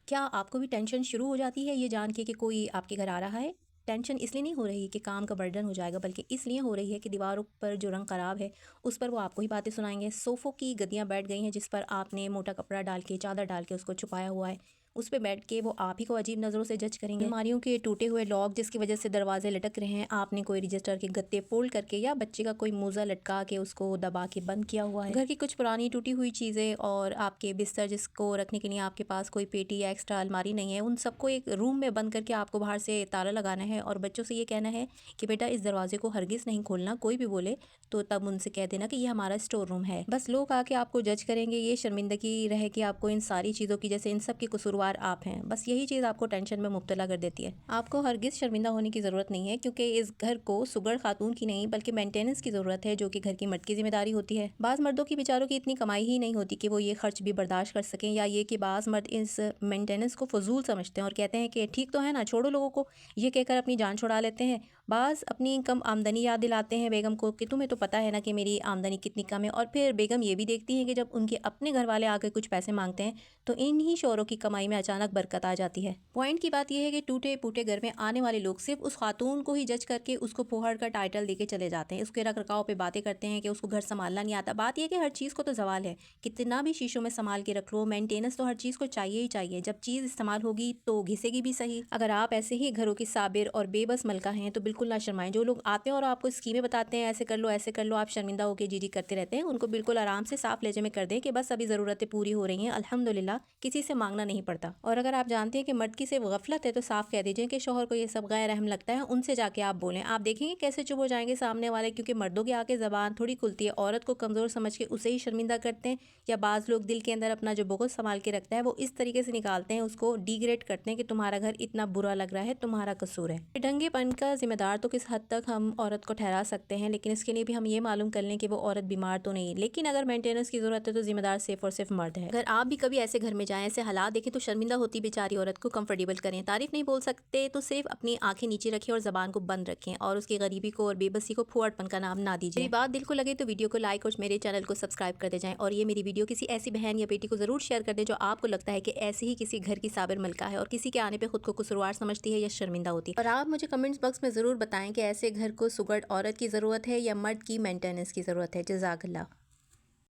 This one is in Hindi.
क्या आपको भी टेंशन शुरू हो जाती है ये जान के कि कोई आपके घर आ रहा है? टेंशन इसलिए नहीं हो रही कि काम का बर्डन हो जाएगा, बल्कि इसलिए हो रही है कि दीवारों पर जो रंग ख़राब है, उस पर वो आपको ही बातें सुनाएँगे। सोफ़ों की गद्दियाँ बैठ गई हैं जिस पर आपने मोटा कपड़ा डाल के, चादर डाल के उसको छुपाया हुआ है। उस पे बैठ के वो आप ही को अजीब नज़रों से जज करेंगे। अलमारियों के टूटे हुए लॉक जिसकी वजह से दरवाजे लटक रहे हैं, आपने कोई रजिस्टर के गत्ते फ़ोल्ड करके या बच्चे का कोई मोज़ा लटका के उसको दबा के बंद किया हुआ है। घर की कुछ पुरानी टूटी हुई चीज़ें और आपके बिस्तर जिसको रखने के लिए आपके पास कोई पेटी या एक्स्ट्रा अलमारी नहीं है, उन सबको एक रूम में बंद करके आपको बाहर से ताला लगाना है और बच्चों से ये कहना है कि बेटा इस दरवाजे को हरगिज़ नहीं खोलना। कोई भी बोले तो तब उनसे कह देना कि ये हमारा स्टोर रूम है। बस लोग आके आपको जज करेंगे, ये शर्मिंदगी रहे कि आपको इन सारी चीज़ों की, जैसे इन सब के कसूरवार आप हैं। बस यही चीज़ आपको टेंशन में मुब्तला कर देती है। आपको हरगिज़ शर्मिंदा होने की ज़रूरत नहीं है, क्योंकि इस घर को सुगड़ खातून की नहीं बल्कि मेंटेनेंस की ज़रूरत है, जो कि घर की मर्द की जिम्मेदारी होती है। बाज़ मर्दों की बेचारों की इतनी कमाई ही नहीं होती कि वो ये खर्च भी बर्दाश्त कर सकें, या ये कि बाज़ मर्द इस मेंटेनेंस को फजूल समझते हैं और कहते हैं कि ठीक तो है ना, छोड़ो लोगों को, ये कहकर अपनी जान छुड़ा लेते हैं। बाज़ अपनी कम आमदनी याद दिलाते हैं बेगम को कि तुम्हें तो पता है ना कि मेरी आमदनी कितनी कम है, और फिर बेगम ये भी देखती हैं कि जब उनके अपने घर वाले आकर कुछ पैसे मांगते हैं तो इन्हीं शौहरों की कमाई में अचानक बरकत आ जाती है। पॉइंट की बात यह है कि टूटे फूटे घर में आने वाले लोग सिर्फ उस खातून को ही जज करके उसको फोहड़ का टाइटल देके चले जाते हैं, उसके रख रखाव पे बातें करते हैं कि उसको घर संभालना नहीं आता। बात यह कि हर चीज़ को तो सवाल है, कितना भी शीशों में संभाल के रख लो, मेंटेनेंस तो हर चीज़ को चाहिए ही चाहिए। जब चीज़ इस्तेमाल होगी तो घिसेगी भी सही। अगर आप ऐसे ही घरों की साबिर और बेबस मलका हैं तो बिल्कुल ना शर्माएं। जो लोग आते हैं और आपको स्कीमें बताते हैं, ऐसे कर लो, आप शर्मिंदा होकर जी करते रहते हैं, उनको बिल्कुल आराम से साफ लहजे में कर दें कि बस अभी ज़रूरतें पूरी हो रही हैं, अल्हम्दुलिल्लाह, किसी से मांगना नहीं पड़ता। और अगर आप जानते हैं कि मर्द की सिर्फ गफलत है तो साफ कह दीजिए कि शौहर को ये सब गैर अहम लगता है, उनसे जाके आप बोलें। आप देखेंगे कैसे चुप हो जाएंगे सामने वाले, क्योंकि मर्दों की आके ज़बान थोड़ी खुलती है। औरत को कमज़ोर समझ के उसे ही शर्मिंदा करते हैं, या बाज़ लोग दिल के अंदर अपना जो बुग़्ज़ संभाल के रखता है वो इस तरीके से निकालते हैं, उसको डिग्रेड करते हैं कि तुम्हारा घर इतना बुरा लग रहा है, तुम्हारा कसूर है। ढंगेपन का जिम्मेदार तो किस हद तक हम औरत को ठहरा सकते हैं, लेकिन इसके लिए भी हम ये मालूम कर लें कि वो औरत बीमार तो नहीं। लेकिन अगर मेंटेनेंस की ज़रूरत है तो जिम्मेदार सिर्फ और सिर्फ मर्द है। अगर आप भी कभी ऐसे घर में जाएं, ऐसे हालात देखें तो शर्मिंदा होती बेचारी औरत को कंफर्टेबल करें। तारीफ नहीं बोल सकते तो सिर्फ अपनी आंखें नीचे रखें और ज़बान को बंद रखें, और उसकी गरीबी को और बेबसी को फुहड़पन का नाम ना दीजिए। मेरी बात दिल को लगे तो वीडियो को लाइक और मेरे चैनल को सब्सक्राइब कर दे जाएं, और ये मेरी वीडियो किसी ऐसी बहन या बेटी को ज़रूर शेयर कर दें जो आपको लगता है कि ऐसे ही किसी घर की साबिर मलका है और किसी के आने पर खुद को कसूरवार समझती है या शर्मिंदा होती है। और आप मुझे कमेंट्स बॉक्स में ज़रूर बताएं कि ऐसे घर को सुगड़ औरत की ज़रूरत है या मर्द की मेंटेनेंस की ज़रूरत है। जज़ाकल्लाह।